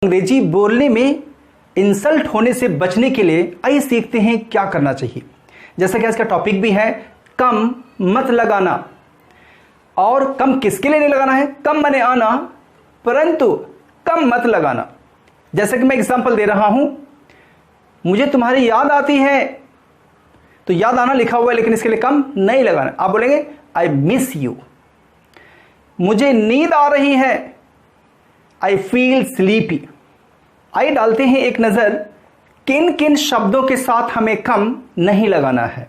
अंग्रेजी बोलने में इंसल्ट होने से बचने के लिए आइए सीखते हैं क्या करना चाहिए। जैसा कि आज का टॉपिक भी है कम मत लगाना। और कम किसके लिए नहीं लगाना है? कम माने आना, परंतु कम मत लगाना। जैसा कि मैं एग्जांपल दे रहा हूं, मुझे तुम्हारी याद आती है, तो याद आना लिखा हुआ है लेकिन इसके लिए कम नहीं लगाना। आप बोलेंगे आई मिस यू। मुझे नींद आ रही है, आई फील स्लीपी। आइए डालते हैं एक नजर किन किन शब्दों के साथ हमें कम नहीं लगाना है।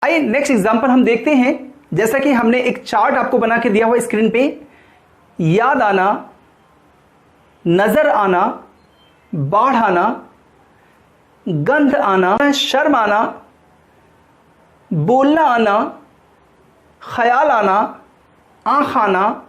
आइए नेक्स्ट एग्जांपल हम देखते हैं। जैसा कि हमने एक चार्ट आपको बना के दिया हुआ स्क्रीन पे, याद आना, नजर आना, बाढ़ आना, गंध आना, शर्म आना, बोलना आना, ख्याल आना, आंख आना,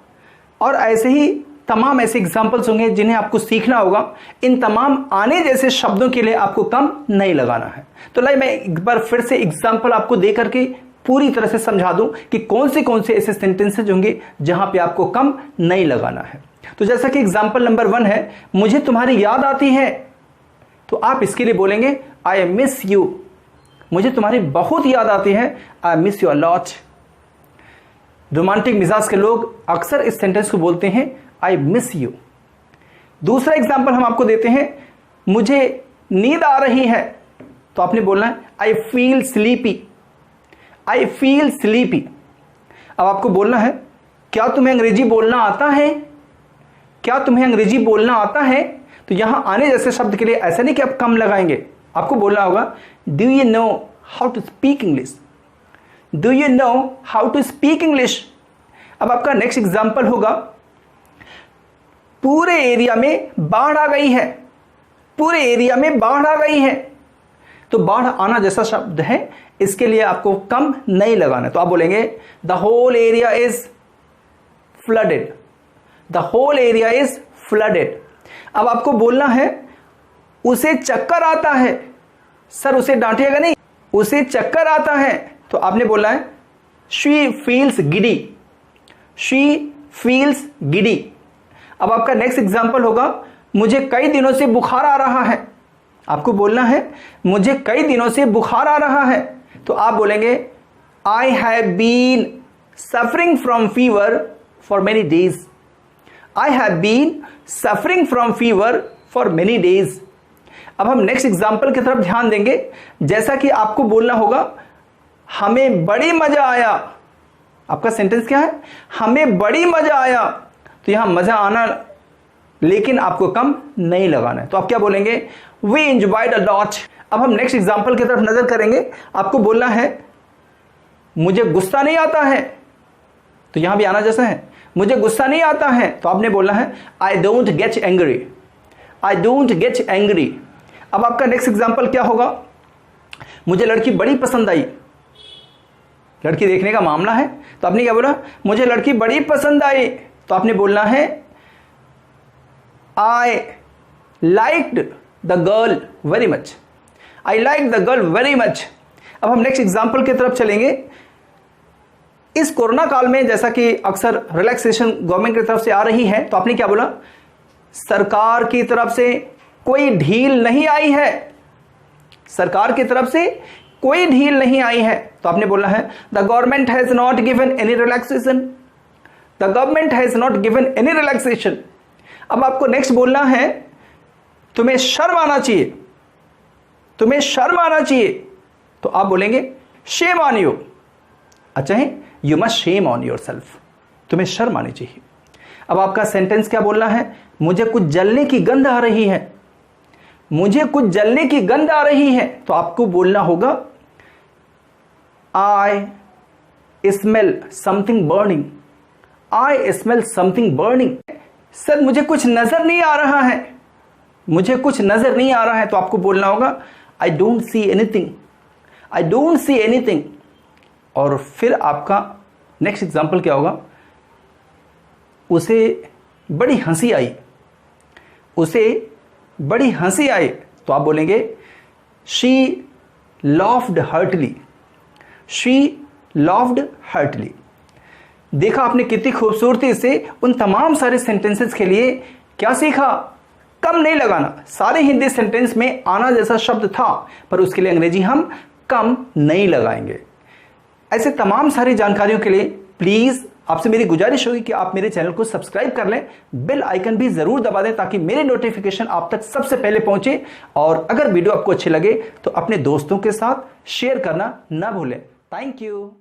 और ऐसे ही तमाम ऐसे एग्जाम्पल्स होंगे जिन्हें आपको सीखना होगा। इन तमाम आने जैसे शब्दों के लिए आपको कम नहीं लगाना है। तो लाइए मैं एक बार फिर से एग्जाम्पल आपको दे करके पूरी तरह से समझा दूं कि कौन से ऐसे सेंटेंसेज होंगे जहां पे आपको कम नहीं लगाना है। तो जैसा कि एग्जाम्पल नंबर 1 है, मुझे तुम्हारी याद आती है, तो आप इसके लिए बोलेंगे आई मिस यू। मुझे तुम्हारी बहुत याद आती है, I miss you a lot. Romantic मिजाज के लोग अक्सर इस सेंटेंस को बोलते हैं आई मिस यू। दूसरा एग्जाम्पल हम आपको देते हैं, मुझे नींद आ रही है, तो आपने बोलना है I feel sleepy. I feel sleepy. अब आपको बोलना है क्या तुम्हें अंग्रेजी बोलना आता है? क्या तुम्हें अंग्रेजी बोलना आता है? तो यहां आने जैसे शब्द के लिए ऐसा नहीं कि आप कम लगाएंगे, आपको बोलना होगा do you know how to speak English. Do you know how to speak English. अब आपका नेक्स्ट एग्जाम्पल होगा, पूरे एरिया में बाढ़ आ गई है। पूरे एरिया में बाढ़ आ गई है, तो बाढ़ आना जैसा शब्द है, इसके लिए आपको कम नहीं लगाना। तो आप बोलेंगे the whole area is flooded. The whole area is flooded. अब आपको बोलना है उसे चक्कर आता है। सर उसे डांटिएगा नहीं, उसे चक्कर आता है, तो आपने बोला है she feels giddy. She feels giddy. अब आपका नेक्स्ट एग्जाम्पल होगा, मुझे कई दिनों से बुखार आ रहा है। आपको बोलना है मुझे कई दिनों से बुखार आ रहा है, तो आप बोलेंगे I have been suffering from fever for many days. I have been suffering from fever for many days. अब हम नेक्स्ट एग्जाम्पल की तरफ ध्यान देंगे। जैसा कि आपको बोलना होगा हमें बड़ी मजा आया। आपका सेंटेंस क्या है? हमें बड़ी मजा आया। तो यहां मजा आना लेकिन आपको कम नहीं लगाना है, तो आप क्या बोलेंगे वी एंजॉयड अ लॉट। अब हम नेक्स्ट एग्जांपल की तरफ नजर करेंगे। आपको बोलना है मुझे गुस्सा नहीं आता है, तो यहां भी आना जैसा है, मुझे गुस्सा नहीं आता है, तो आपने बोलना है I don't get angry. I don't get angry. अब आपका नेक्स्ट एग्जांपल क्या होगा, मुझे लड़की बड़ी पसंद आई। लड़की देखने का मामला है, तो आपने क्या बोला मुझे लड़की बड़ी पसंद आई, तो आपने बोलना है I liked the girl very much. I like the girl very much. अब हम नेक्स्ट एग्जांपल की तरफ चलेंगे। इस कोरोना काल में जैसा कि अक्सर रिलैक्सेशन गवर्नमेंट की तरफ से आ रही है, तो आपने क्या बोला सरकार की तरफ से कोई ढील नहीं आई है। सरकार की तरफ से कोई ढील नहीं आई है, तो आपने बोलना है the government has not given any relaxation. The government has not given any relaxation. अब आपको नेक्स्ट बोलना है तुम्हें शर्म आना चाहिए। तुम्हें शर्म आना चाहिए, तो आप बोलेंगे शेम ऑन यू। अच्छा है, you must shame on your self. तुम्हें शर्म आनी चाहिए। अब आपका सेंटेंस क्या बोलना है, मुझे कुछ जलने की गंध आ रही है। मुझे कुछ जलने की गंध आ रही है, तो आपको बोलना होगा I smell something burning. I smell something burning. Sir मुझे कुछ नजर नहीं आ रहा है। मुझे कुछ नजर नहीं आ रहा है, तो आपको बोलना होगा I don't see anything. I don't see anything. और फिर आपका नेक्स्ट एग्जाम्पल क्या होगा, उसे बड़ी हंसी आई। उसे बड़ी हंसी आई, तो आप बोलेंगे she laughed heartily. She laughed heartily. देखा आपने कितनी खूबसूरती से उन तमाम सारे सेंटेंसेस के लिए क्या सीखा, कम नहीं लगाना। सारे हिंदी सेंटेंस में आना जैसा शब्द था, पर उसके लिए अंग्रेजी हम कम नहीं लगाएंगे। ऐसे तमाम सारी जानकारियों के लिए प्लीज आपसे मेरी गुजारिश होगी कि आप मेरे चैनल को सब्सक्राइब कर लें, बेल आइकन भी जरूर दबा दें ताकि मेरे नोटिफिकेशन आप तक सबसे पहले पहुंचे। और अगर वीडियो आपको अच्छी लगे तो अपने दोस्तों के साथ शेयर करना ना भूलें। Thank you.